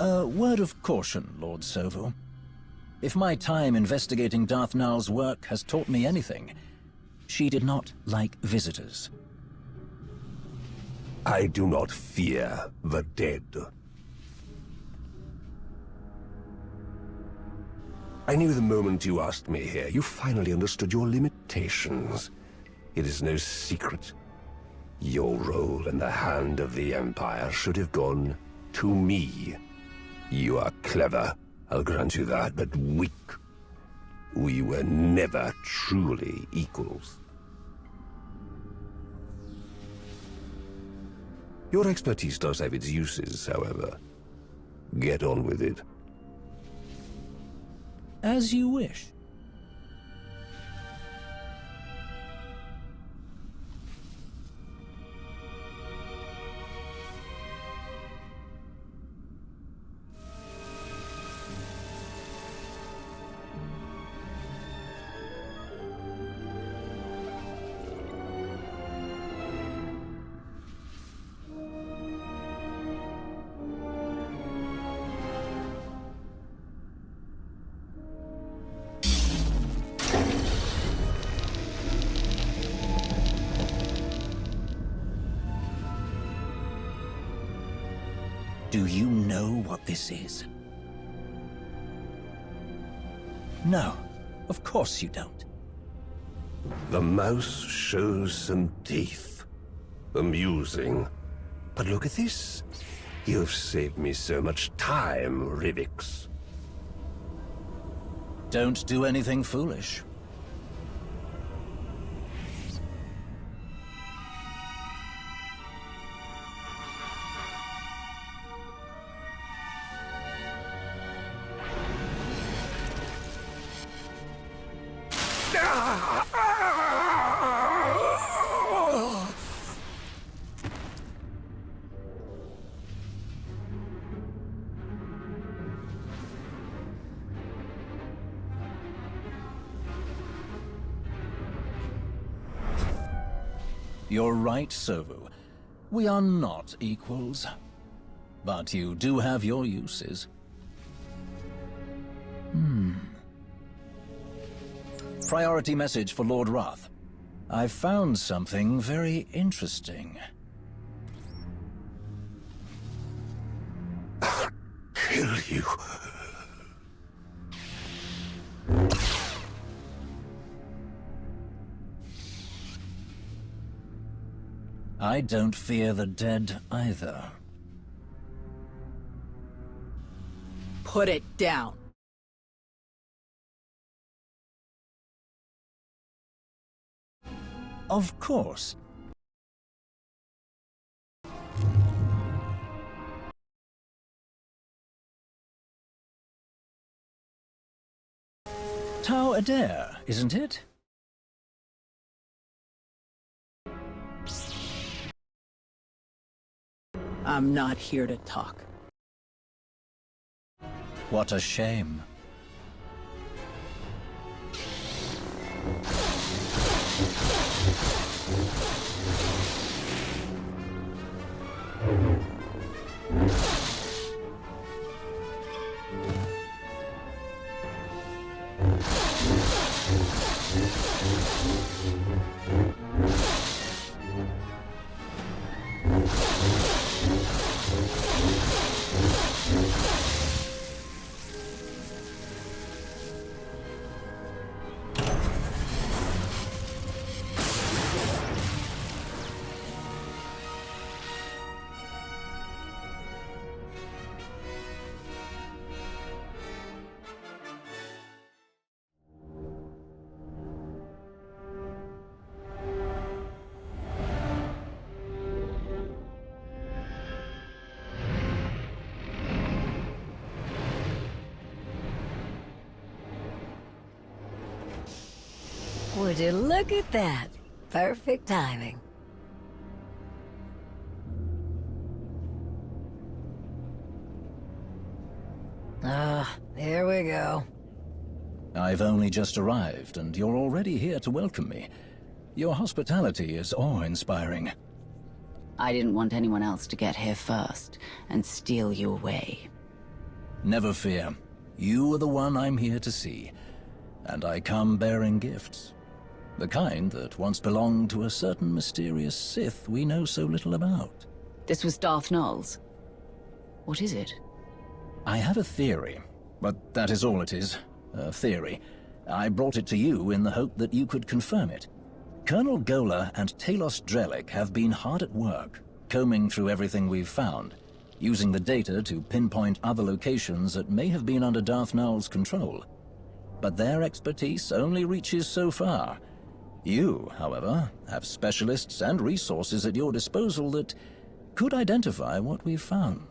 A word of caution, Lord Sovu. If my time investigating Darth Nal's work has taught me anything, she did not like visitors. I do not fear the dead. I knew the moment you asked me here, you finally understood your limitations. It is no secret. Your role in the hand of the Empire should have gone to me. You are clever, I'll grant you that, but weak. We were never truly equals. Your expertise does have its uses, however. Get on with it. As you wish. Do you know what this is? No, of course you don't. The mouse shows some teeth. Amusing. But look at this. You've saved me so much time, Rivix. Don't do anything foolish. You're right, Sovu. We are not equals. But you do have your uses. Priority message for Lord Roth. I found something very interesting. I'll kill you. I don't fear the dead either. Put it down. Of course. Tau Adair, isn't it? I'm not here to talk. What a shame. Would you look at that? Perfect timing. Here we go. I've only just arrived, and you're already here to welcome me. Your hospitality is awe-inspiring. I didn't want anyone else to get here first and steal you away. Never fear. You are the one I'm here to see, and I come bearing gifts. The kind that once belonged to a certain mysterious Sith we know so little about. This was Darth Nulls. What is it? I have a theory, but that is all it is. A theory. I brought it to you in the hope that you could confirm it. Colonel Gola and Talos Drellick have been hard at work, combing through everything we've found, using the data to pinpoint other locations that may have been under Darth Nulls' control. But their expertise only reaches so far. You, however, have specialists and resources at your disposal that could identify what we've found.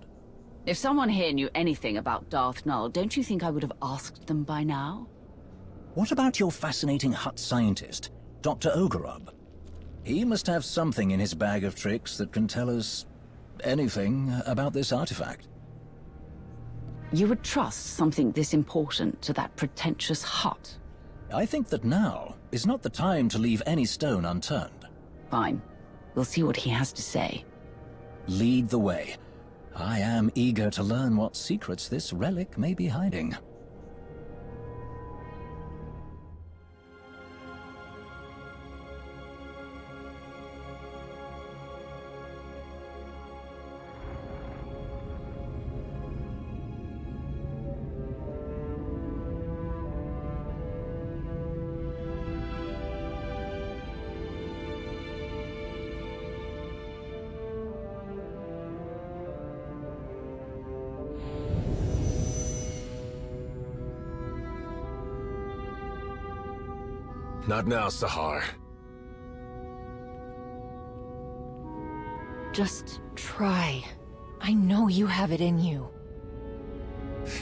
If someone here knew anything about Darth Null, don't you think I would have asked them by now? What about your fascinating Hutt scientist, Dr. Ogorob? He must have something in his bag of tricks that can tell us anything about this artifact. You would trust something this important to that pretentious Hutt? I think that now is not the time to leave any stone unturned. Fine. We'll see what he has to say. Lead the way. I am eager to learn what secrets this relic may be hiding. Not now, Sahar. Just try. I know you have it in you.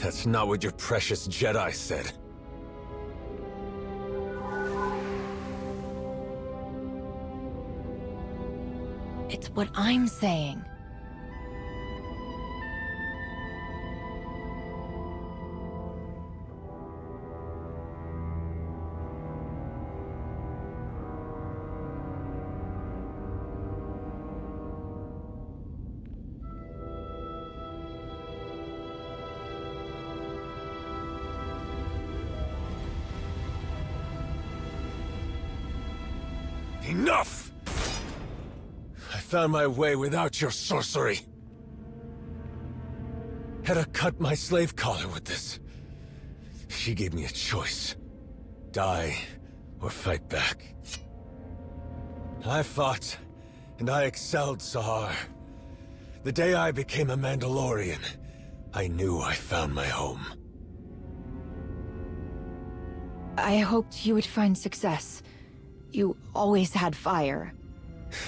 That's not what your precious Jedi said. It's what I'm saying. Enough! I found my way without your sorcery. Hedda cut my slave collar with this. She gave me a choice. Die, or fight back. I fought, and I excelled, Sahar. The day I became a Mandalorian, I knew I found my home. I hoped you would find success. You always had fire.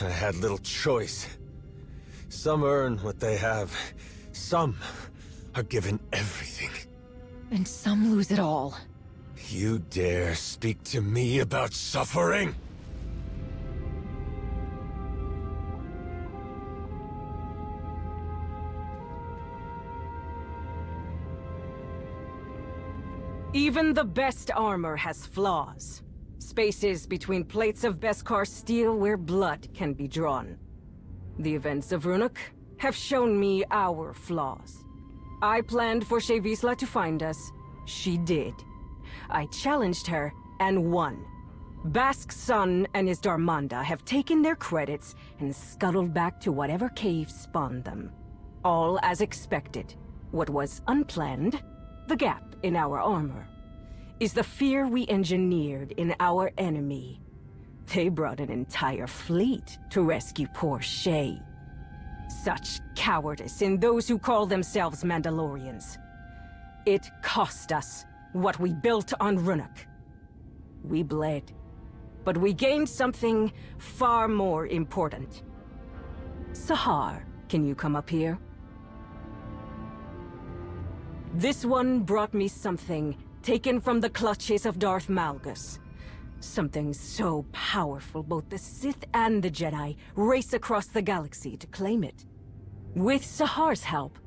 I had little choice. Some earn what they have. Some are given everything. And some lose it all. You dare speak to me about suffering? Even the best armor has flaws. Spaces between plates of Beskar steel where blood can be drawn. The events of Runuk have shown me our flaws. I planned for Shevisla to find us. She did. I challenged her and won. Bask's son and his Darmanda have taken their credits and scuttled back to whatever cave spawned them. All as expected. What was unplanned, the gap in our armor, is the fear we engineered in our enemy. They brought an entire fleet to rescue poor Shay. Such cowardice in those who call themselves Mandalorians. It cost us what we built on Runuk. We bled, but we gained something far more important. Sahar, can you come up here? This one brought me something taken from the clutches of Darth Malgus. Something so powerful both the Sith and the Jedi race across the galaxy to claim it. With Sahar's help,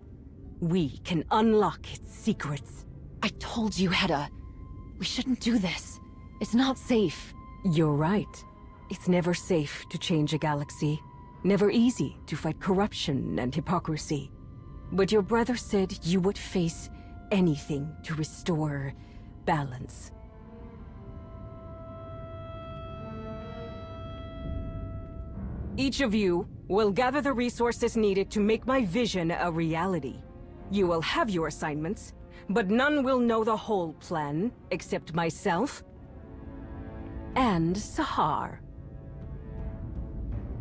we can unlock its secrets. I told you, Hedda. We shouldn't do this. It's not safe. You're right. It's never safe to change a galaxy. Never easy to fight corruption and hypocrisy. But your brother said you would face anything to restore balance. Each of you will gather the resources needed to make my vision a reality. You will have your assignments, but none will know the whole plan, except myself and Sahar.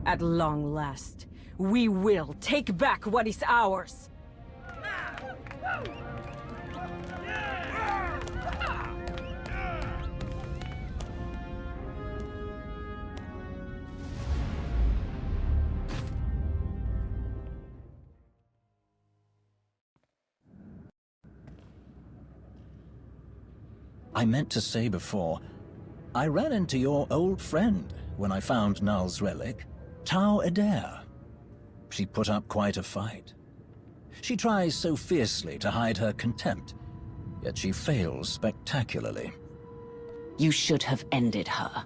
At long last, we will take back what is ours. I meant to say before, I ran into your old friend when I found Null's relic, Tau Adair. She put up quite a fight. She tries so fiercely to hide her contempt, yet she fails spectacularly. You should have ended her.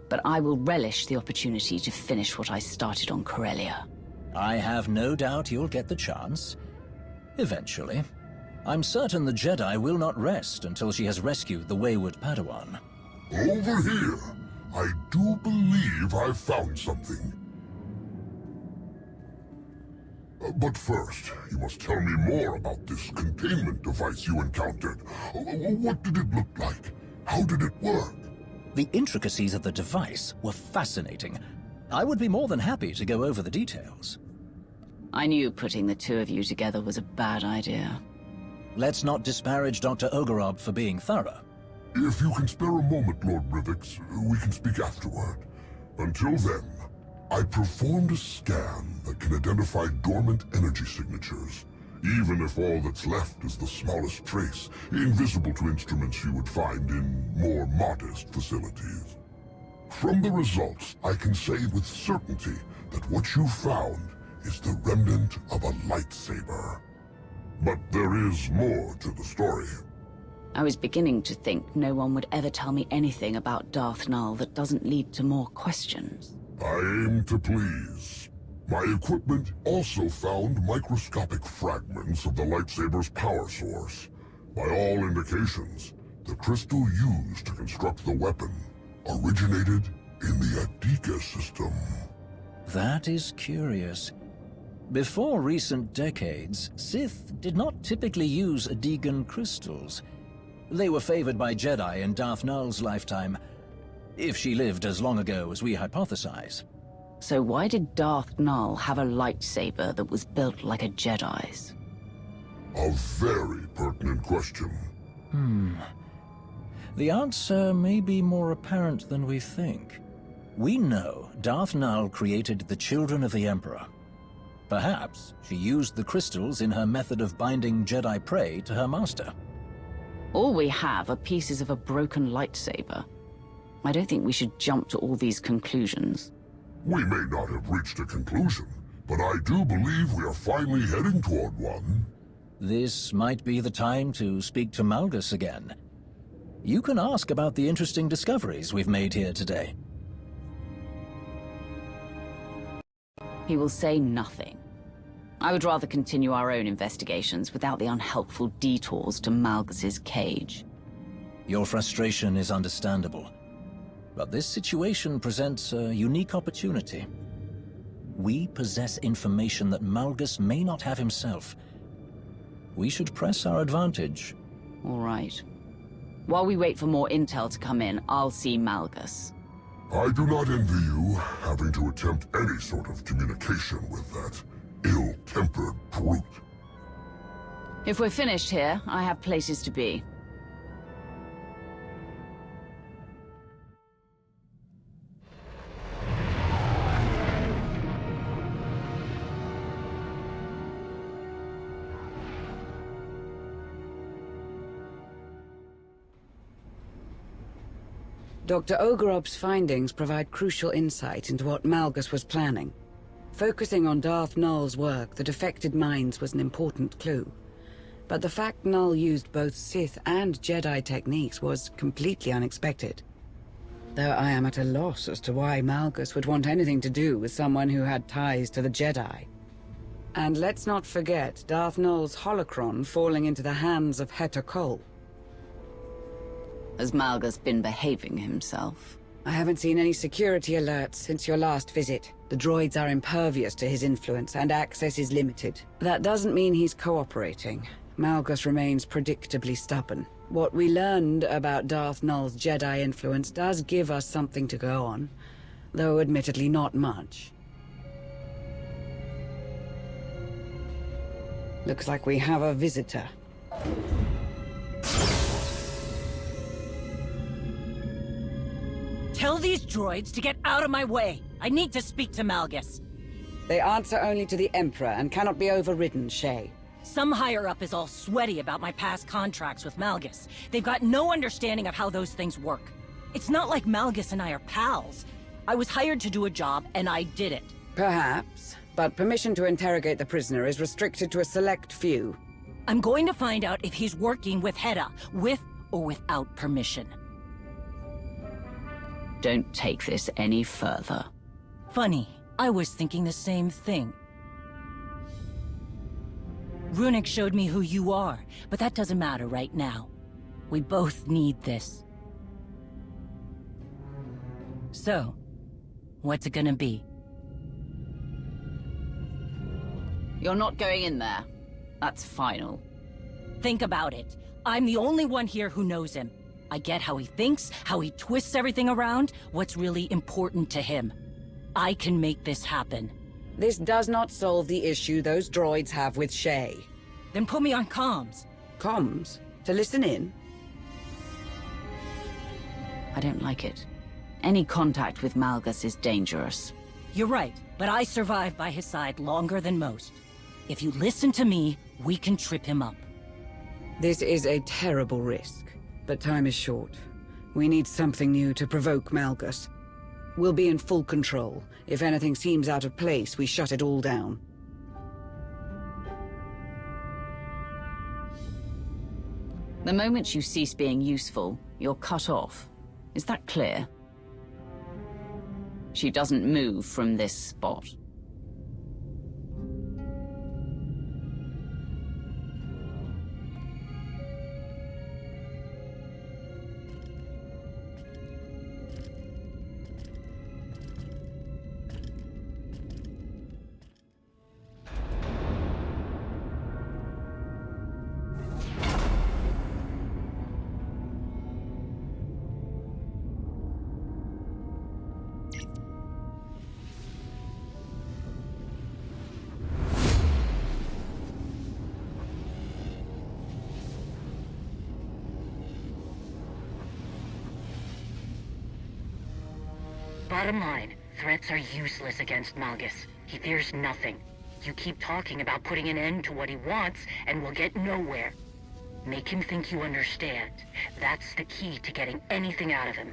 But I will relish the opportunity to finish what I started on Corellia. I have no doubt you'll get the chance. Eventually. I'm certain the Jedi will not rest until she has rescued the wayward Padawan. Over here! I do believe I've found something. But first, you must tell me more about this containment device you encountered. What did it look like? How did it work? The intricacies of the device were fascinating. I would be more than happy to go over the details. I knew putting the two of you together was a bad idea. Let's not disparage Dr. Ogorob for being thorough. If you can spare a moment, Lord Rivix, we can speak afterward. Until then, I performed a scan that can identify dormant energy signatures, even if all that's left is the smallest trace, invisible to instruments you would find in more modest facilities. From the results, I can say with certainty that what you found is the remnant of a lightsaber. But there is more to the story. I was beginning to think no one would ever tell me anything about Darth Null that doesn't lead to more questions. I aim to please. My equipment also found microscopic fragments of the lightsaber's power source. By all indications, the crystal used to construct the weapon originated in the Adika system. That is curious. Before recent decades, Sith did not typically use Adigan crystals. They were favored by Jedi in Darth Null's lifetime, if she lived as long ago as we hypothesize. So why did Darth Null have a lightsaber that was built like a Jedi's? A very pertinent question. The answer may be more apparent than we think. We know Darth Null created the Children of the Emperor. Perhaps she used the crystals in her method of binding Jedi prey to her master. All we have are pieces of a broken lightsaber. I don't think we should jump to all these conclusions. We may not have reached a conclusion, but I do believe we are finally heading toward one. This might be the time to speak to Malgus again. You can ask about the interesting discoveries we've made here today. He will say nothing. I would rather continue our own investigations without the unhelpful detours to Malgus's cage. Your frustration is understandable, but this situation presents a unique opportunity. We possess information that Malgus may not have himself. We should press our advantage. All right. While we wait for more intel to come in, I'll see Malgus. I do not envy you having to attempt any sort of communication with that ill-tempered brute. If we're finished here, I have places to be. Dr. Ogorob's findings provide crucial insight into what Malgus was planning. Focusing on Darth Null's work, the defected minds was an important clue. But the fact Null used both Sith and Jedi techniques was completely unexpected. Though I am at a loss as to why Malgus would want anything to do with someone who had ties to the Jedi. And let's not forget Darth Nul's holocron falling into the hands of Heta Kol. Has Malgus been behaving himself? I haven't seen any security alerts since your last visit. The droids are impervious to his influence, and access is limited. That doesn't mean he's cooperating. Malgus remains predictably stubborn. What we learned about Darth Nul's Jedi influence does give us something to go on, though admittedly not much. Looks like we have a visitor. Tell these droids to get out of my way. I need to speak to Malgus. They answer only to the Emperor and cannot be overridden, Shay. Some higher-up is all sweaty about my past contracts with Malgus. They've got no understanding of how those things work. It's not like Malgus and I are pals. I was hired to do a job, and I did it. Perhaps, but permission to interrogate the prisoner is restricted to a select few. I'm going to find out if he's working with Heta, with or without permission. Don't take this any further. Funny, I was thinking the same thing. Runic showed me who you are, but that doesn't matter right now. We both need this. So, what's it gonna be? You're not going in there. That's final. Think about it. I'm the only one here who knows him. I get how he thinks, how he twists everything around, what's really important to him. I can make this happen. This does not solve the issue those droids have with Shay. Then put me on comms. Comms? To listen in? I don't like it. Any contact with Malgus is dangerous. You're right, but I survived by his side longer than most. If you listen to me, we can trip him up. This is a terrible risk, but time is short. We need something new to provoke Malgus. We'll be in full control. If anything seems out of place, we shut it all down. The moment you cease being useful, you're cut off. Is that clear? She doesn't move from this spot. Bottom line, threats are useless against Malgus. He fears nothing. You keep talking about putting an end to what he wants, and we'll get nowhere. Make him think you understand. That's the key to getting anything out of him.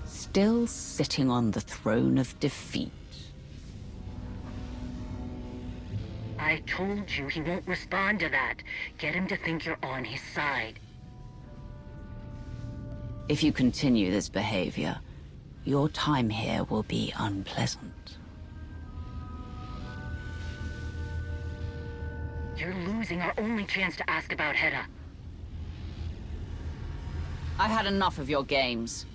Still sitting on the throne of defeat. I told you he won't respond to that. Get him to think you're on his side. If you continue this behavior, your time here will be unpleasant. You're losing our only chance to ask about Heta. I've had enough of your games.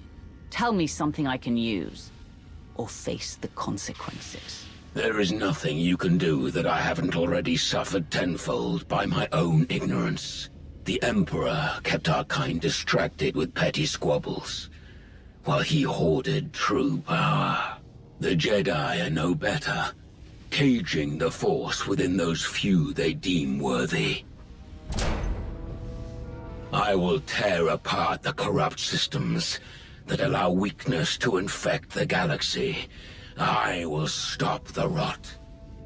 Tell me something I can use, or face the consequences. There is nothing you can do that I haven't already suffered tenfold by my own ignorance. The Emperor kept our kind distracted with petty squabbles, while he hoarded true power. The Jedi are no better, caging the Force within those few they deem worthy. I will tear apart the corrupt systems that allow weakness to infect the galaxy. I will stop the rot.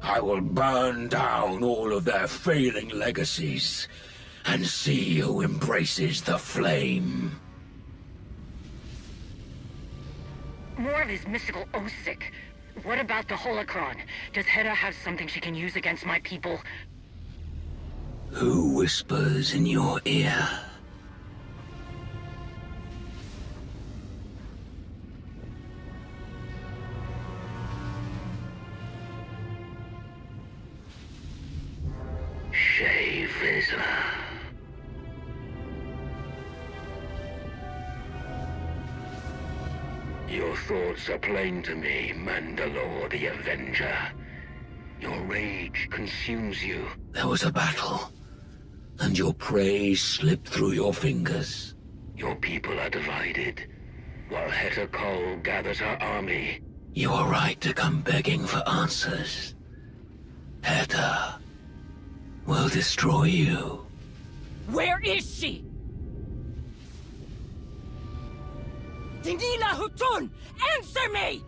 I will burn down all of their failing legacies, and see who embraces the flame. More of his mystical Osic. What about the holocron? Does Heta have something she can use against my people? Who whispers in your ear? Vizsla. Your thoughts are plain to me, Mandalore the Avenger. Your rage consumes you. There was a battle, and your prey slipped through your fingers. Your people are divided, while Heta Kol gathers her army. You are right to come begging for answers. Heta will destroy you. Where is she? Dinila Hutun! Answer me!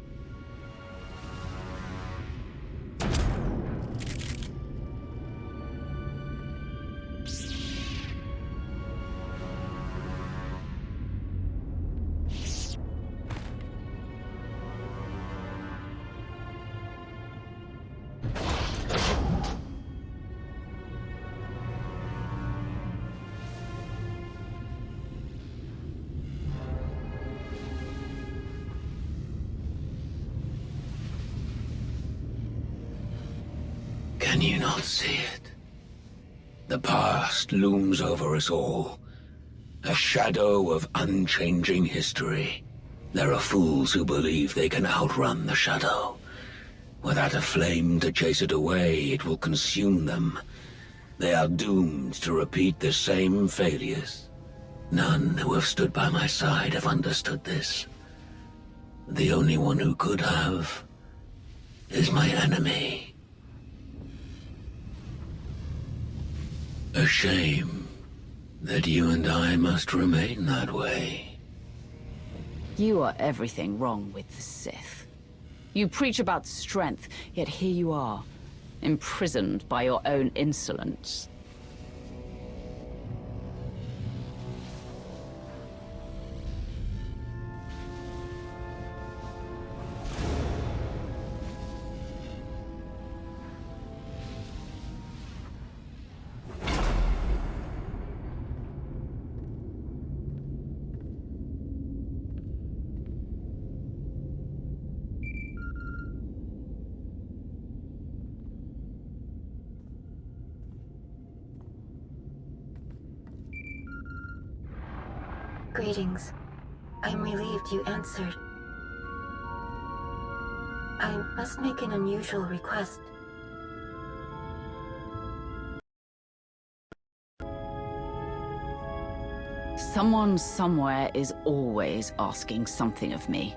Can you not see it? The past looms over us all. A shadow of unchanging history. There are fools who believe they can outrun the shadow. Without a flame to chase it away, it will consume them. They are doomed to repeat the same failures. None who have stood by my side have understood this. The only one who could have is my enemy. A shame that you and I must remain that way. You are everything wrong with the Sith. You preach about strength, yet here you are, imprisoned by your own insolence. Greetings. I'm relieved you answered. I must make an unusual request. Someone somewhere is always asking something of me.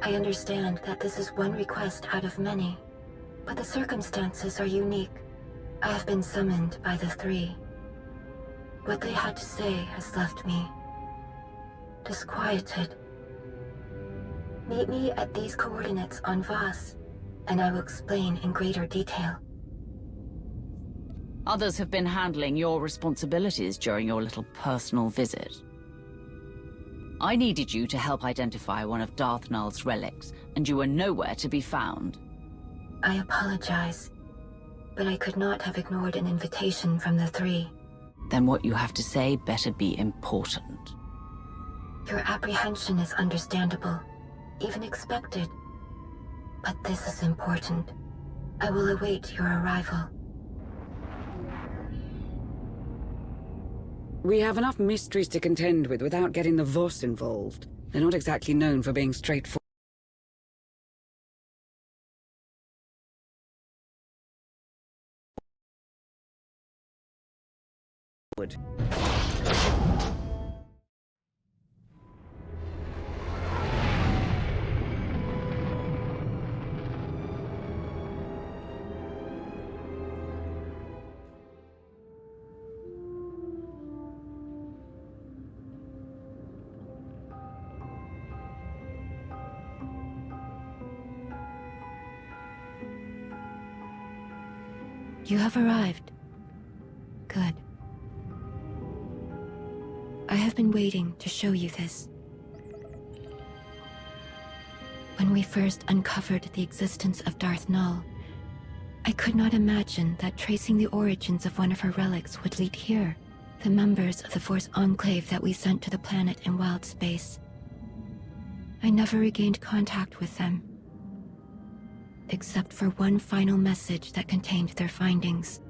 I understand that this is one request out of many, but the circumstances are unique. I have been summoned by the three. What they had to say has left me disquieted. Meet me at these coordinates on Voss, and I will explain in greater detail. Others have been handling your responsibilities during your little personal visit. I needed you to help identify one of Darth Nul's relics, and you were nowhere to be found. I apologize, but I could not have ignored an invitation from the three. Then what you have to say better be important. Your apprehension is understandable, even expected. But this is important. I will await your arrival. We have enough mysteries to contend with without getting the Voss involved. They're not exactly known for being straightforward. You have arrived. Good. I have been waiting to show you this. When we first uncovered the existence of Darth Nul, I could not imagine that tracing the origins of one of her relics would lead here. The members of the Force Enclave that we sent to the planet in wild space. I never regained contact with them, except for one final message that contained their findings.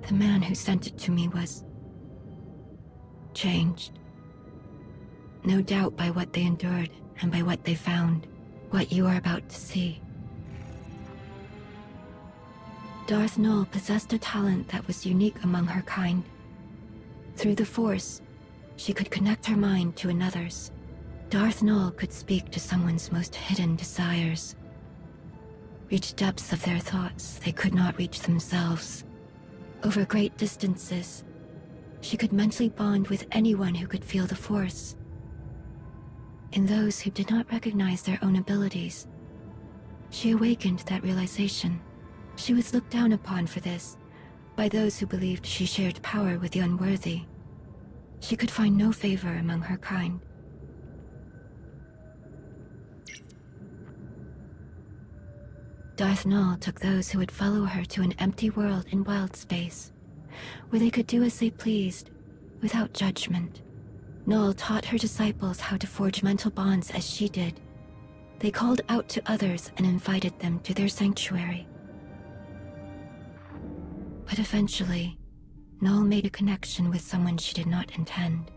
The man who sent it to me was... changed. No doubt by what they endured and by what they found. What you are about to see. Darth Nul possessed a talent that was unique among her kind. Through the Force, she could connect her mind to another's. Darth Nul could speak to someone's most hidden desires. Reach depths of their thoughts they could not reach themselves. Over great distances, she could mentally bond with anyone who could feel the Force. In those who did not recognize their own abilities, she awakened that realization. She was looked down upon for this, by those who believed she shared power with the unworthy. She could find no favor among her kind. Darth Nul took those who would follow her to an empty world in wild space, where they could do as they pleased, without judgment. Nul taught her disciples how to forge mental bonds as she did. They called out to others and invited them to their sanctuary. But eventually, Nul made a connection with someone she did not intend.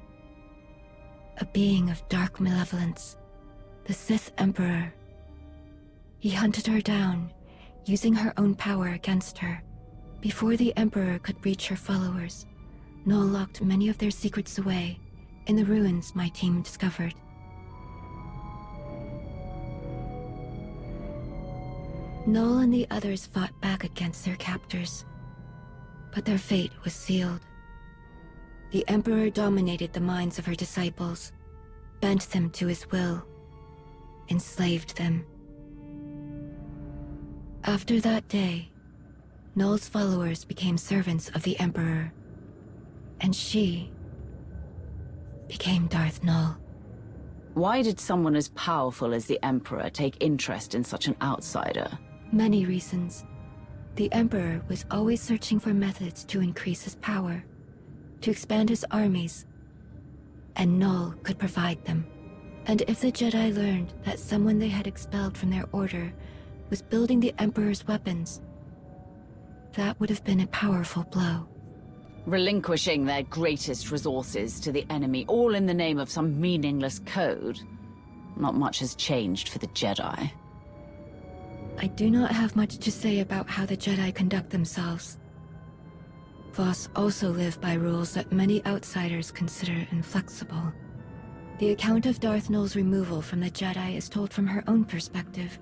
A being of dark malevolence, the Sith Emperor. He hunted her down, using her own power against her. Before the Emperor could reach her followers, Nul locked many of their secrets away in the ruins my team discovered. Nul and the others fought back against their captors, but their fate was sealed. The Emperor dominated the minds of her disciples, bent them to his will, enslaved them. After that day, Nul's followers became servants of the Emperor, and she became Darth Nul. Why did someone as powerful as the Emperor take interest in such an outsider? Many reasons. The Emperor was always searching for methods to increase his power, to expand his armies, and Nul could provide them. And if the Jedi learned that someone they had expelled from their order was building the Emperor's weapons, that would have been a powerful blow. Relinquishing their greatest resources to the enemy, all in the name of some meaningless code. Not much has changed for the Jedi. I do not have much to say about how the Jedi conduct themselves. Voss also live by rules that many outsiders consider inflexible. The account of Darth Nul's removal from the Jedi is told from her own perspective.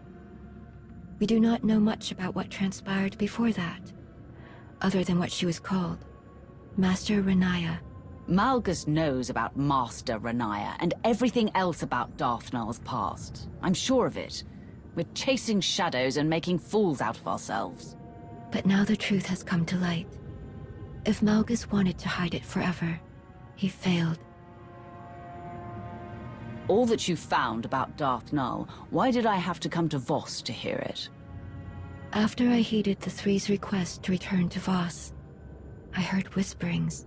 We do not know much about what transpired before that, other than what she was called, Master Renaya. Malgus knows about Master Renaya and everything else about Darth Nul's past. I'm sure of it. We're chasing shadows and making fools out of ourselves. But now the truth has come to light. If Malgus wanted to hide it forever, he failed. All that you found about Darth Nul, why did I have to come to Voss to hear it? After I heeded the Three's request to return to Voss, I heard whisperings.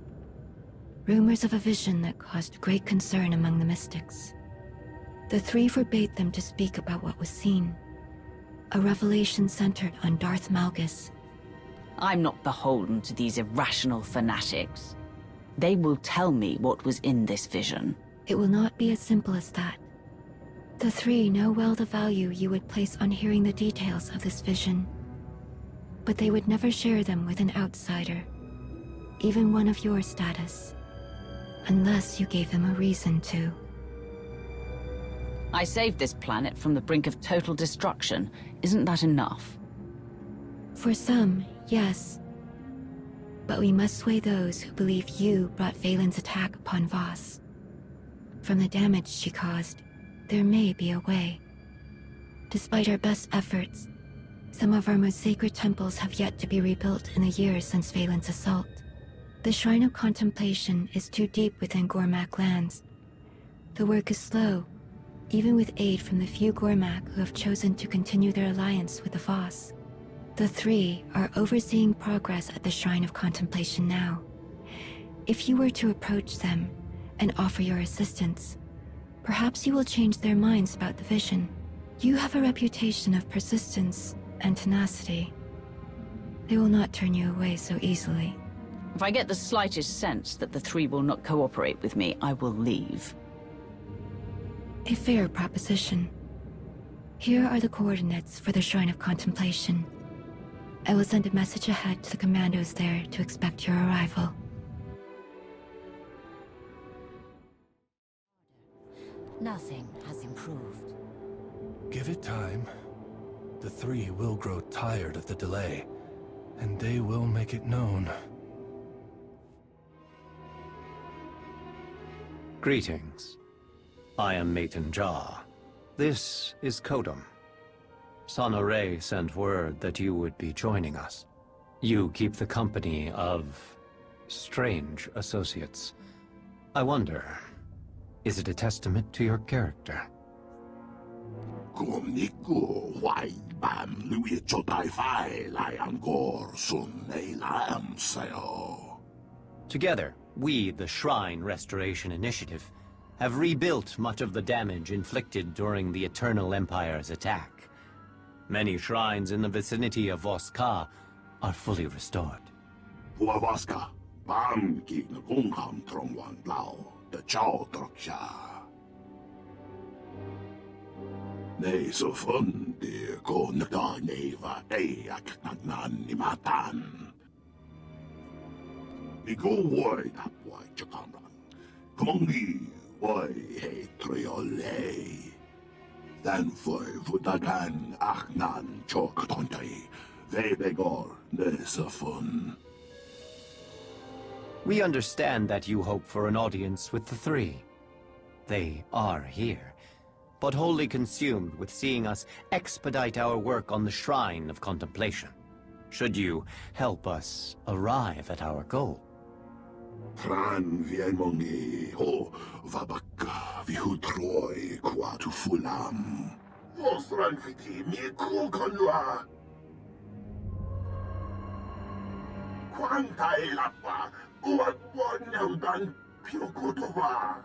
Rumors of a vision that caused great concern among the mystics. The Three forbade them to speak about what was seen. A revelation centered on Darth Malgus. I'm not beholden to these irrational fanatics. They will tell me what was in this vision. It will not be as simple as that. The Three know well the value you would place on hearing the details of this vision. But they would never share them with an outsider, even one of your status, unless you gave them a reason to. I saved this planet from the brink of total destruction. Isn't that enough? For some, yes. But we must sway those who believe you brought Valen's attack upon Voss. From the damage she caused, there may be a way. Despite our best efforts, some of our most sacred temples have yet to be rebuilt in the years since Valen's assault. The Shrine of Contemplation is too deep within Gormak lands. The work is slow, even with aid from the few Gormak who have chosen to continue their alliance with the Voss. The Three are overseeing progress at the Shrine of Contemplation now. If you were to approach them and offer your assistance, perhaps you will change their minds about the vision. You have a reputation of persistence and tenacity. They will not turn you away so easily. If I get the slightest sense that the three will not cooperate with me, I will leave. A fair proposition. Here are the coordinates for the Shrine of Contemplation. I will send a message ahead to the commandos there to expect your arrival. Nothing has improved. Give it time. The three will grow tired of the delay, and they will make it known. Greetings. I am Maton Jah. This is Kodum. Sonoray sent word that you would be joining us. You keep the company of strange associates. I wonder, is it a testament to your character? Together, we, the Shrine Restoration Initiative, have rebuilt much of the damage inflicted during the Eternal Empire's attack. Many shrines in the vicinity of Voss are fully restored. We understand that you hope for an audience with the three. They are here, but wholly consumed with seeing us expedite our work on the Shrine of Contemplation. Should you help us arrive at our goal? Pran vienmongi ho vabaka vihutroi quatu fulam. Vostran fiti mi kukonua. Quantai lapa uat bonaudan piokotova.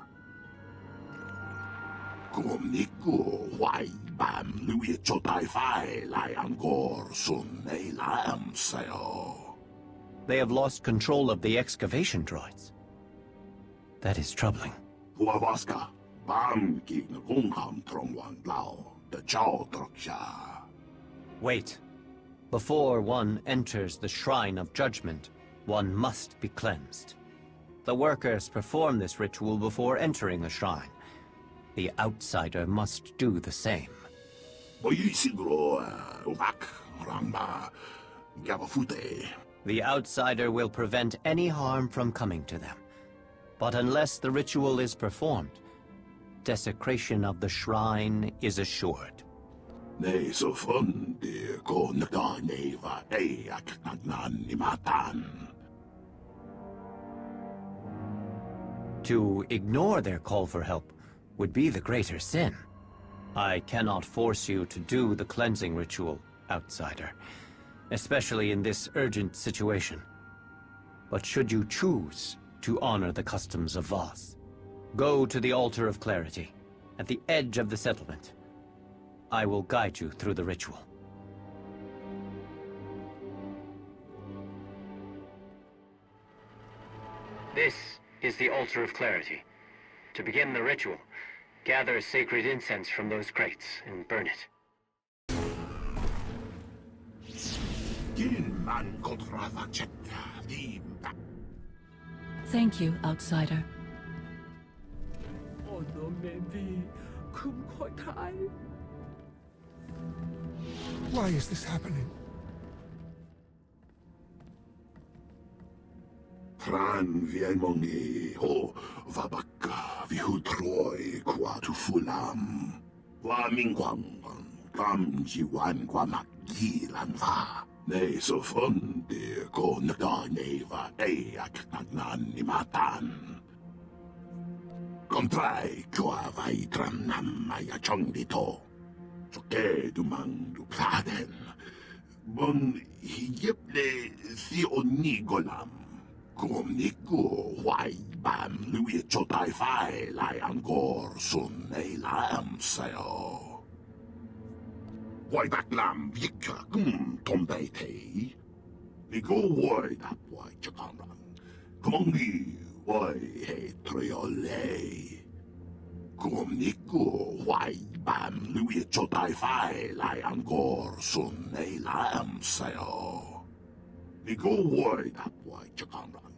Kumniku wai bam lui chotai fai lai angor sun ei lam sayo. They have lost control of the excavation droids. That is troubling. Huavaska, bam ki ngungam trongwan lao, the chow troksha. Wait. Before one enters the Shrine of Judgment, one must be cleansed. The workers perform this ritual before entering the shrine. The outsider must do the same. The outsider will prevent any harm from coming to them. But unless the ritual is performed, desecration of the shrine is assured. To ignore their call for help would be the greater sin. I cannot force you to do the cleansing ritual, outsider, especially in this urgent situation. But should you choose to honor the customs of Voss, go to the Altar of Clarity, at the edge of the settlement. I will guide you through the ritual. This is the Altar of Clarity. To begin the ritual, gather sacred incense from those crates and burn it. Thank you, outsider. Why is this happening? Pran vienmongi ho vabaka vihutroi quatu fulam. Wa mingwang kam jiwan kwamak gilan va. Ne sofonde ko naganeva eak nagnan nimatan. Kontrai kwa vaitram namaya chongdito. Soke dumang du pladen. Bon hiyeple si onigolam. Kumniku wai bam lui chotai fai lai angor sun ei lam sayo. Wai bak lam vika tombei te. Ligo wai dap wai chakamran. Kongi wai he triole. Kumniku wai bam lui chotai fai lai angor sun ei lam sayo. Nigo wai tap wai chakamran.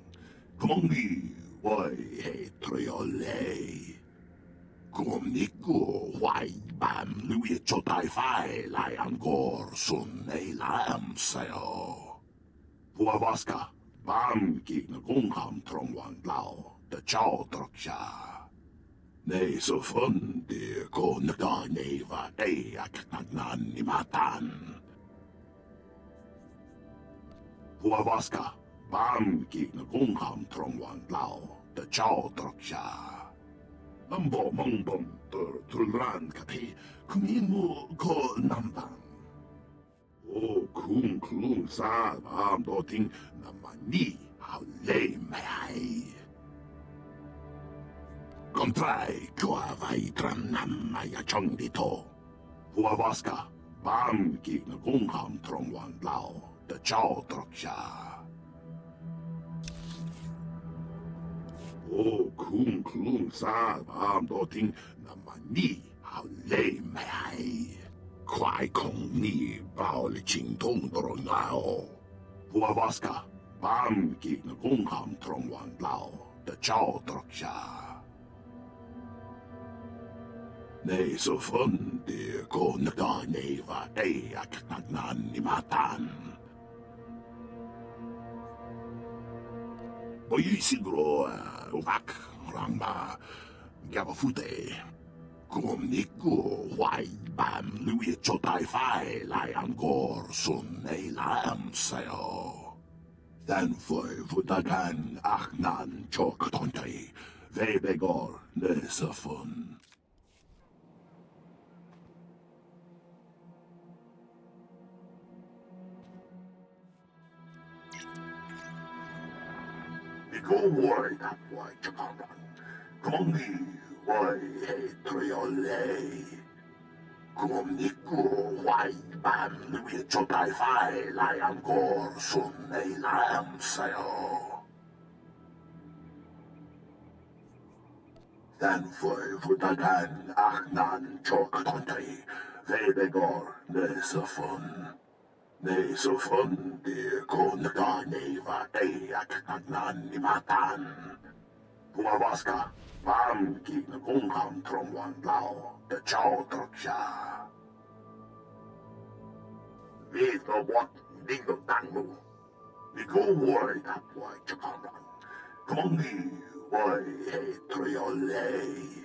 Kongi wai he triole. Kumniku wai bam lui chotai fai lai angor sun ei lam sayo. Puavaska bam ki na gungham trong wan lao the chow troksha. Nei so fun de ko naka neva ei aknan ni matan. Puavaska bam ki na gungham trong wan lao the chow troksha. Ambo mongbong tulran kati kumin mo ko nambang. O kung klung sa bam doting namani how lay may. Kontrai kwa vai tram nam maya chong dito. Puavaska bam ki na gungham trong wan lao the chow troksha. O kung klung sa bam doting namani how lay may. Kwai kong ni bao li ching tong doro ngao. Puavaska bam ki na gungham trong wan lao the chow troksha. Nei so fun de ko naka neva ei aknan ni matan. Oyi siguro umak rangba gabafute. Kumniku wai bam lui chotai fai lai angor sun ei lam sayo. Dan foi vutagan aknan chok tontai. Vebegor nesafun. Go wai that wai chakaran. Kongi wai he triole. Kumniku wai bam lui chotai fai lai angor sun ei lam sayo. Dan foi vutagan aknan chok tontai. Vebegor nesafun. Nei so fun de ko naka neva ei aknan ni matan. Puavaska bam ki na gungham trong wan lao the chow troksha. Vid no wat ding no tangmu. Ni go wai tap wai chakaran. Kongi wai he triole.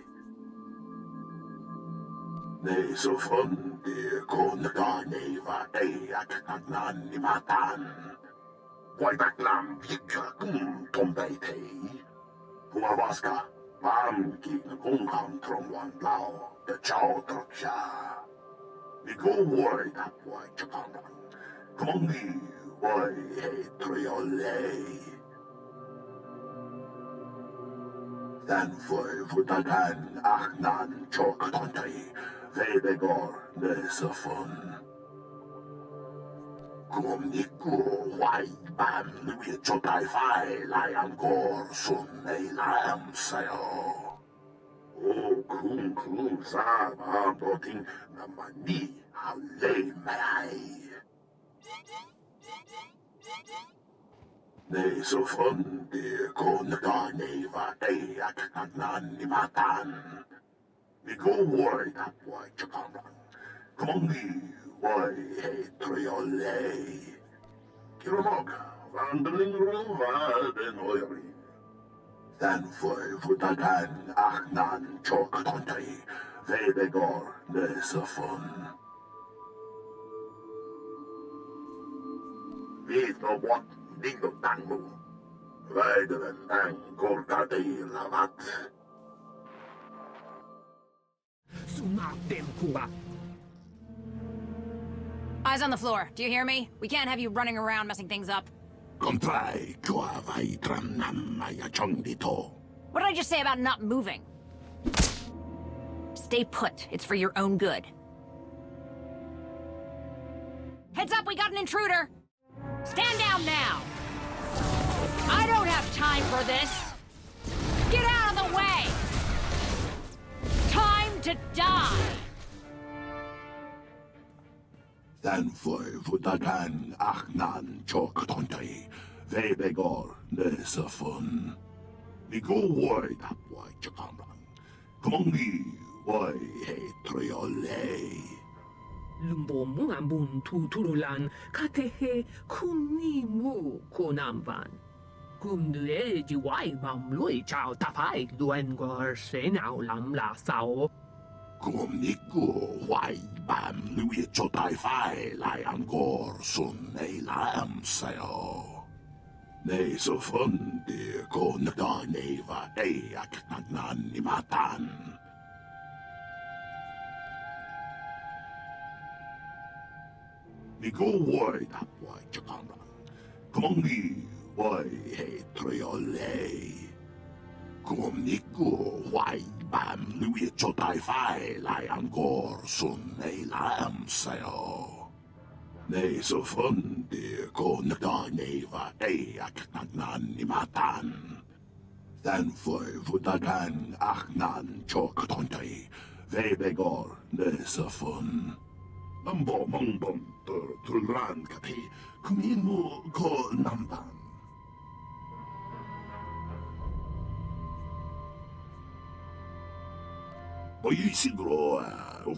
Nei so fun de ko naka neva ei aknan ni matan. Wai baklam hika tombay tei. Puavaska bam ki na gungham trong wan lao the chow troksha. Ni go wai tap wai chakaran. Kongi wai he triole. Dan foi vutagan aknan chok tontai. Vebegor nesafun. Kumniku wai bam lui chotai fai lai angor sun ei lam sayo. O kung klung sa bam doting namani how lay may. Nei so fun de ko naka neva ei aknan ni matan. Ni go wai tap wai chakaran. Kongi wai he triole. Kiramog, wandering rova den oiri. Dan foi vutagan aknan chok tontai. Vebegor nesafun. Vid no wat ding no tangmu. Vaideren ang korkati lavat. Eyes on the floor. Do you hear me? We can't have you running around messing things up. Kontrai kwa vai tram nam maya chong dito. What did I just say about not moving? Stay put. It's for your own good. Heads up, we got an intruder! Stand down now! I don't have have time for this! Get out of the way! Time to die! Thanfoy Vutagan Achnan Chok Tontai, Vebegor Nesafun. Nigo Woy Tapway Chakamran, Kongi Woy He Triole. Lumbo Muambun Tuturulan, Katehe Kuni Mu Konamban. Kumdue Jiwai Mam Lui Chao Tapai, Luengor Senau Lam La Sao. Kumniku Wai Bam Lui Chotai Fai Liangor Sun E Lam Sao. Ne Sofundi Konda Neva Eak Nagnan Nimatan. Nigo Woy Tapway Chakamran, Kongi Woy He Triole. Kumniku Wai Bam Lui Chotai Fai Liangor Sun E Lam Sao. Ne Sofundi Konda Neva Eak Nagnan Nimatan. Thanfoy Vutagan Achnan Chok Tontai, Vebegor Nesafun. Ambo Mongbon Tulran Kati, Kuminmu Ko Namban. Boyisigro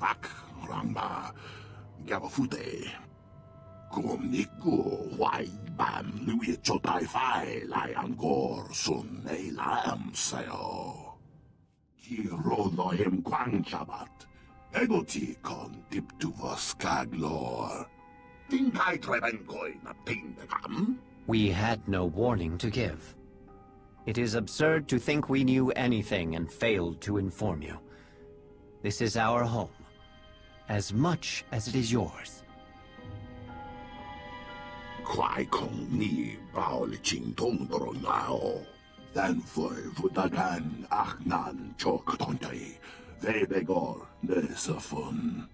Wak Ramba Gabafute. Kumniku Wai Bam Lui Chotai Fai Liangor Sun E Lam Sao. Kiro Lohem Quang Chabat. Egoti con Dip Voss Kaglor. Tinkai Trebenkoi na Pindagam. We had no warning to give. It is absurd to think we knew anything and failed to inform you. This is our home, as much as it is yours. Kwai Kong Ni Bao Li Ching Tong Doro Nao. Thanfoy Vutagan Achnan Chok Tontai. Vebegor Nesafun.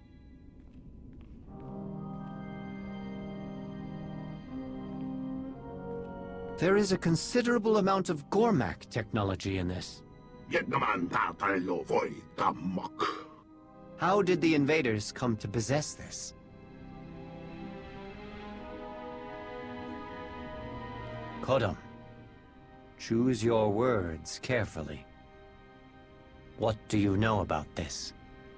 There is a considerable amount of Gormak technology in this. How did the invaders come to possess this? Kodam, choose your words carefully. What do you know about this?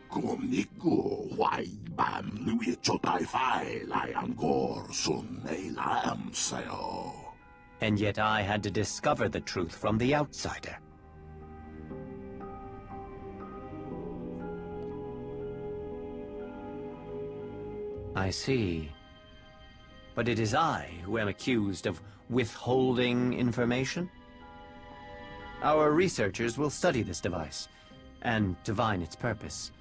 Kumniku Wai Bam Lui Chotai Fai Liangor Sun E Lam Sao. And yet I had to discover the truth from the outsider. I see. But it is I who am accused of withholding information? Our researchers will study this device and divine its purpose.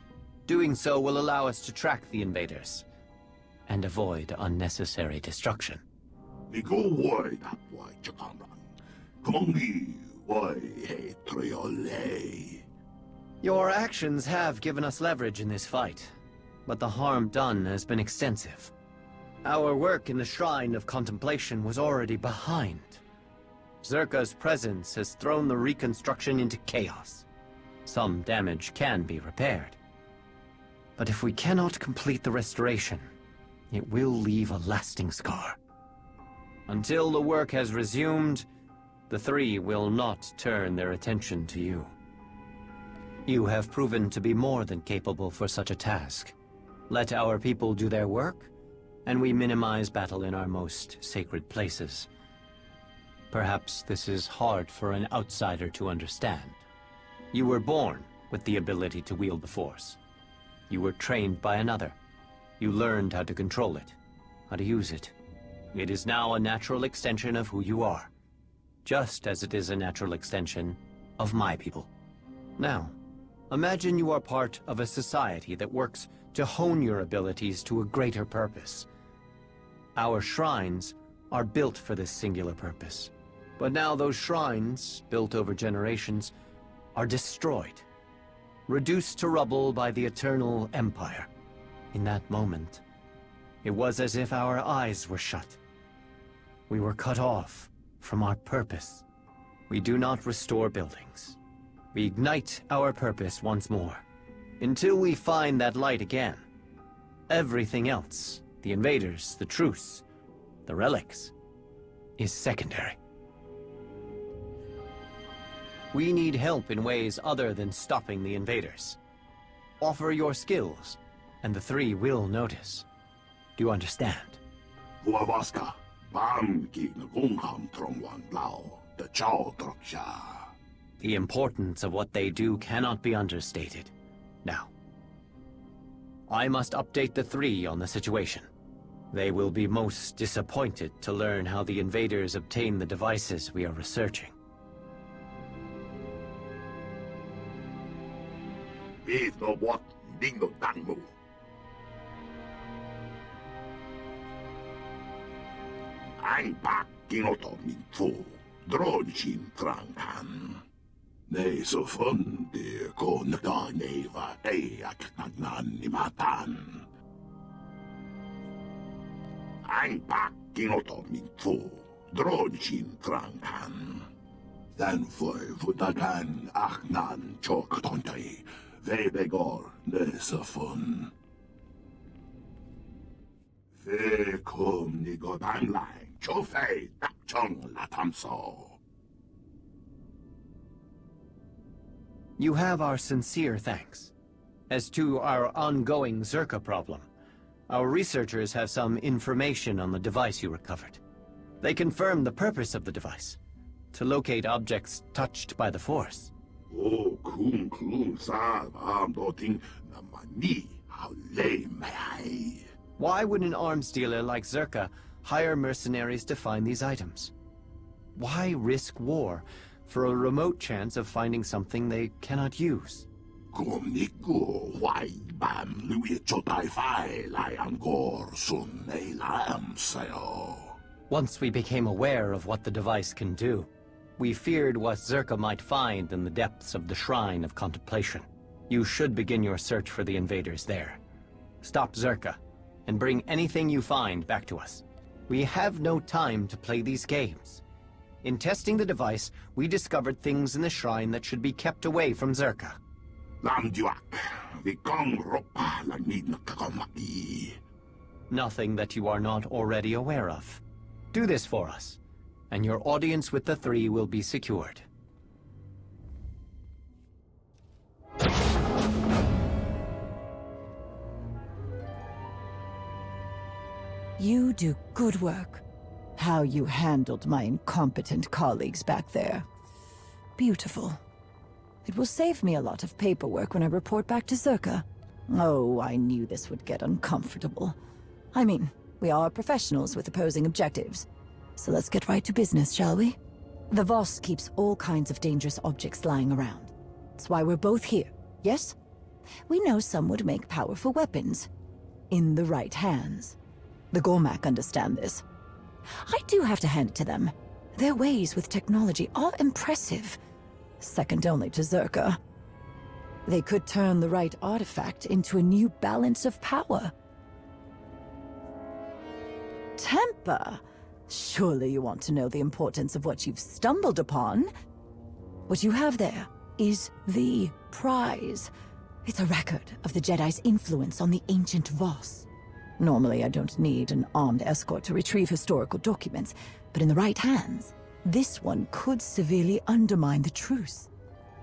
Doing so will allow us to track the invaders and avoid unnecessary destruction. Your actions have given us leverage in this fight, but the harm done has been extensive. Our work in the Shrine of Contemplation was already behind. Zerka's presence has thrown the reconstruction into chaos. Some damage can be repaired. But if we cannot complete the restoration, it will leave a lasting scar. Until the work has resumed, the three will not turn their attention to you. You have proven to be more than capable for such a task. Let our people do their work, and we minimize battle in our most sacred places. Perhaps this is hard for an outsider to understand. You were born with the ability to wield the Force. You were trained by another. You learned how to control it, how to use it. It is now a natural extension of who you are, just as it is a natural extension of my people. Now, imagine you are part of a society that works to hone your abilities to a greater purpose. Our shrines are built for this singular purpose. But now those shrines, built over generations, are destroyed, reduced to rubble by the Eternal Empire. In that moment, it was as if our eyes were shut. We were cut off from our purpose. We do not restore buildings. We ignite our purpose once more. Until we find that light again. Everything else, the invaders, the truce, the relics, is secondary. We need help in ways other than stopping the invaders. Offer your skills, and the three will notice. Do you understand? The importance of what they do cannot be understated. Now, I must update the three on the situation. They will be most disappointed to learn how the invaders obtain the devices we are researching. You have our sincere thanks. As to our ongoing Zerka problem, our researchers have some information on the device you recovered. They confirm the purpose of the device, to locate objects touched by the Force. Why would an arms dealer like Zerka hire mercenaries to find these items? Why risk war for a remote chance of finding something they cannot use? Once we became aware of what the device can do, we feared what Zerka might find in the depths of the Shrine of Contemplation. You should begin your search for the invaders there. Stop Zerka, and bring anything you find back to us. We have no time to play these games. In testing the device, we discovered things in the shrine that should be kept away from Zerka. Nothing that you are not already aware of. Do this for us, and your audience with the three will be secured. You do good work. How you handled my incompetent colleagues back there. Beautiful. It will save me a lot of paperwork when I report back to Zerka. Oh, I knew this would get uncomfortable. I mean, we are professionals with opposing objectives. So let's get right to business, shall we? The Voss keeps all kinds of dangerous objects lying around. That's why we're both here, yes? We know some would make powerful weapons. In the right hands. The Gormak understand this. I do have to hand it to them. Their ways with technology are impressive. Second only to Zerka. They could turn the right artifact into a new balance of power. Temper? Surely you want to know the importance of what you've stumbled upon. What you have there is the prize. It's a record of the Jedi's influence on the ancient Voss. Normally, I don't need an armed escort to retrieve historical documents, but in the right hands, this one could severely undermine the truce.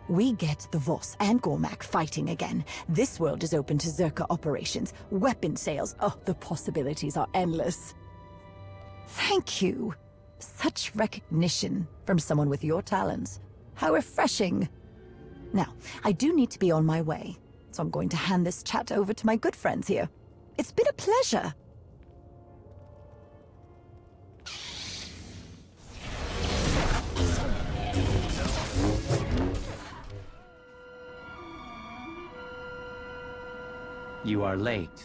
We get the Voss and Gormak fighting again. This world is open to Zerka operations, weapon sales. Oh, the possibilities are endless. Thank you. Such recognition from someone with your talents. How refreshing. Now, I do need to be on my way, so I'm going to hand this chat over to my good friends here. It's been a pleasure. You are late.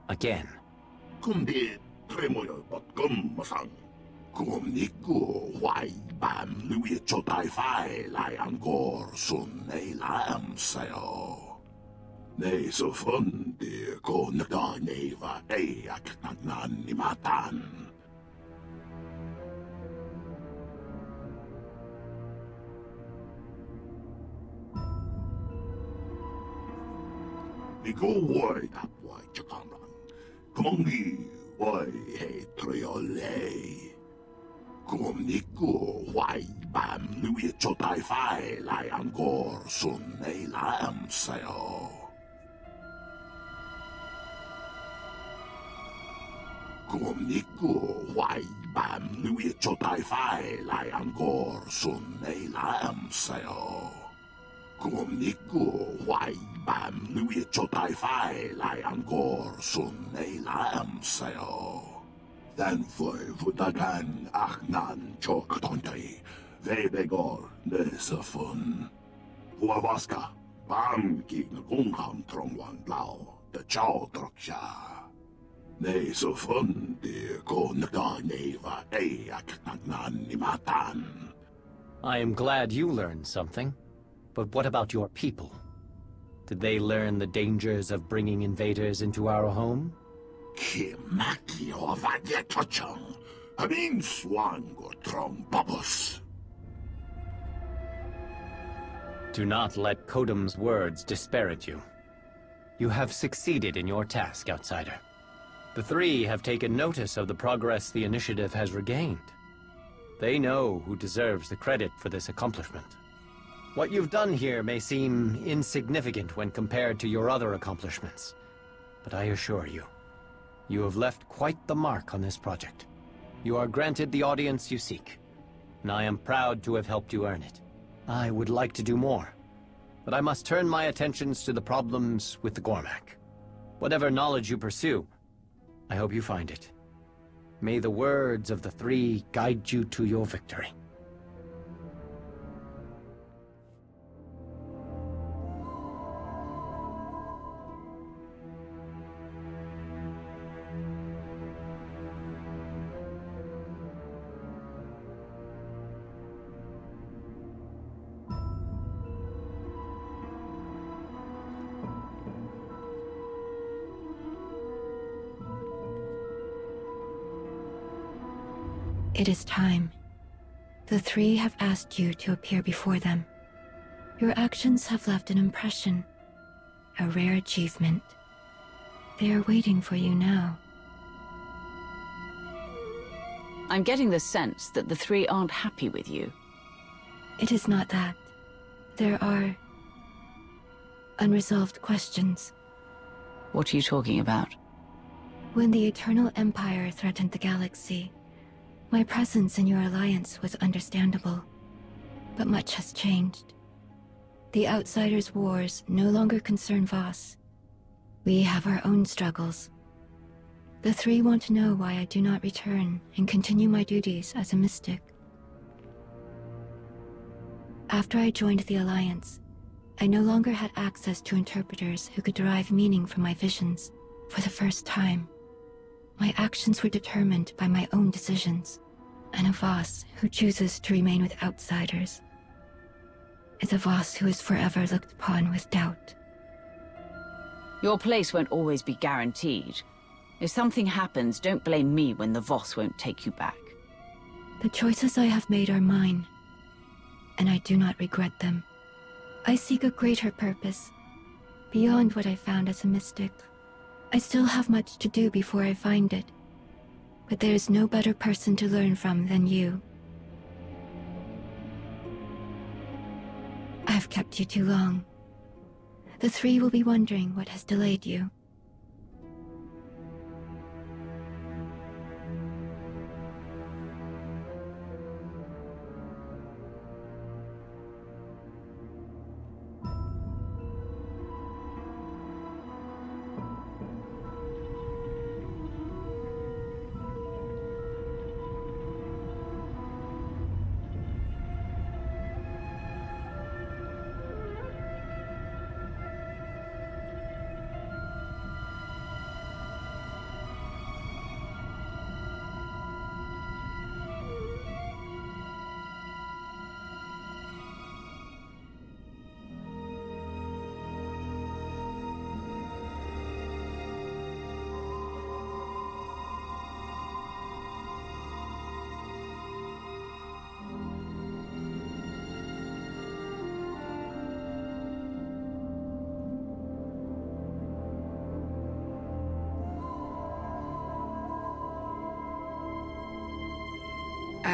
Again. Nico woi tapwai chakamran. Kumongi woi he triole. Kum Nico wai bam lui chotai fai lai angor sun ei lam sayo. Kum Nico wai bam lui chotai fai lai angor sun ei lam sayo. Kum Nico wai bam lui chotai fai lai angor sun ei lam sayo. Dan foi vutagan achnan chok tontai. Vebegor nesafun. Huavaska bam king kungham trongwan lao. The chow troksha. Nesafun de konda neva eak nagnan nimatan. I am glad you learned something. But what about your people? Did they learn the dangers of bringing invaders into our home? Kimaki ovadye tochong. Amin swango trong babos. Do not let Kodam's words disparage you. You have succeeded in your task, outsider. The three have taken notice of the progress the initiative has regained. They know who deserves the credit for this accomplishment. What you've done here may seem insignificant when compared to your other accomplishments, but I assure you, you have left quite the mark on this project. You are granted the audience you seek, and I am proud to have helped you earn it. I would like to do more, but I must turn my attentions to the problems with the Gormak. Whatever knowledge you pursue, I hope you find it. May the words of the three guide you to your victory. It is time. The three have asked you to appear before them. Your actions have left an impression, a rare achievement. They are waiting for you now. I'm getting the sense that the three aren't happy with you. It is not that. There are unresolved questions. What are you talking about? When the Eternal Empire threatened the galaxy, my presence in your alliance was understandable, but much has changed. The Outsiders' wars no longer concern Voss. We have our own struggles. The three want to know why I do not return and continue my duties as a mystic. After I joined the Alliance, I no longer had access to interpreters who could derive meaning from my visions. For the first time, my actions were determined by my own decisions, and a Voss who chooses to remain with outsiders is a Voss who is forever looked upon with doubt. Your place won't always be guaranteed. If something happens, don't blame me when the Voss won't take you back. The choices I have made are mine, and I do not regret them. I seek a greater purpose, beyond what I found as a mystic. I still have much to do before I find it, but there is no better person to learn from than you. I have kept you too long. The three will be wondering what has delayed you.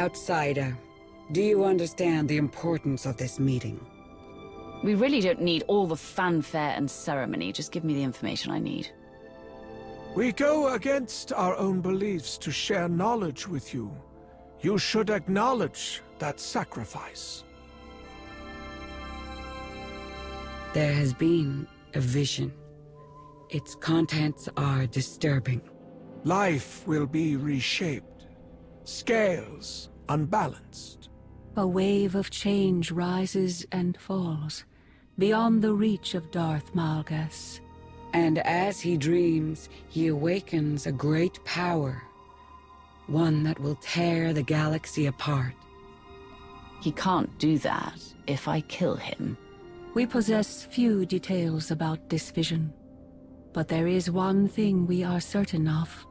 Outsider, do you understand the importance of this meeting? We really don't need all the fanfare and ceremony. Just give me the information I need. We go against our own beliefs to share knowledge with you. You should acknowledge that sacrifice. There has been a vision. Its contents are disturbing. Life will be reshaped. Scales unbalanced. A wave of change rises and falls, beyond the reach of Darth Malgus. And as he dreams, he awakens a great power. One that will tear the galaxy apart. He can't do that if I kill him. We possess few details about this vision, but there is one thing we are certain of.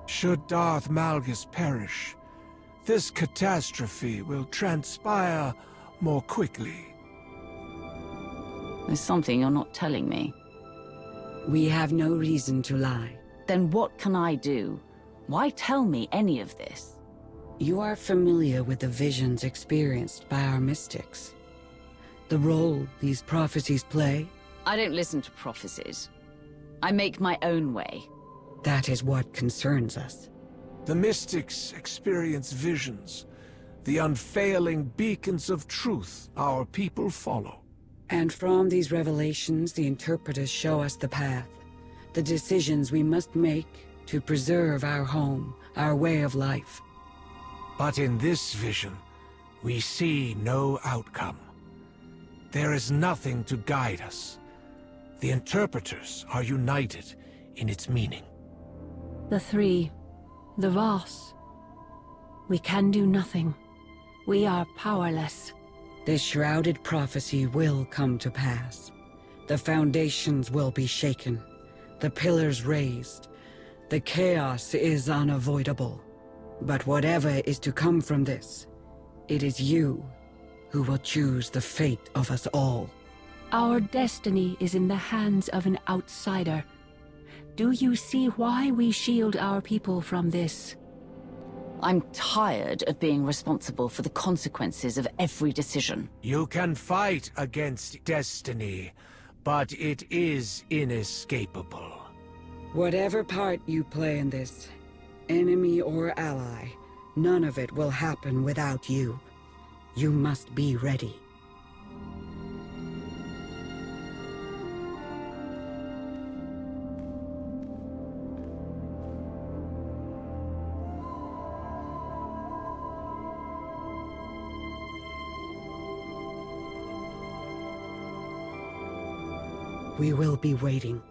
Should Darth Malgus perish, this catastrophe will transpire more quickly. There's something you're not telling me. We have no reason to lie. Then what can I do? Why tell me any of this? You are familiar with the visions experienced by our mystics. The role these prophecies play? I don't listen to prophecies. I make my own way. That is what concerns us. The mystics experience visions, the unfailing beacons of truth our people follow. And from these revelations, the interpreters show us the path, the decisions we must make to preserve our home, our way of life. But in this vision, we see no outcome. There is nothing to guide us. The interpreters are united in its meaning. The three, the Voss. We can do nothing. We are powerless. This shrouded prophecy will come to pass. The foundations will be shaken, the pillars raised. The chaos is unavoidable. But whatever is to come from this, it is you who will choose the fate of us all. Our destiny is in the hands of an outsider. Do you see why we shield our people from this? I'm tired of being responsible for the consequences of every decision. You can fight against destiny, but it is inescapable. Whatever part you play in this, enemy or ally, none of it will happen without you. You must be ready. We will be waiting.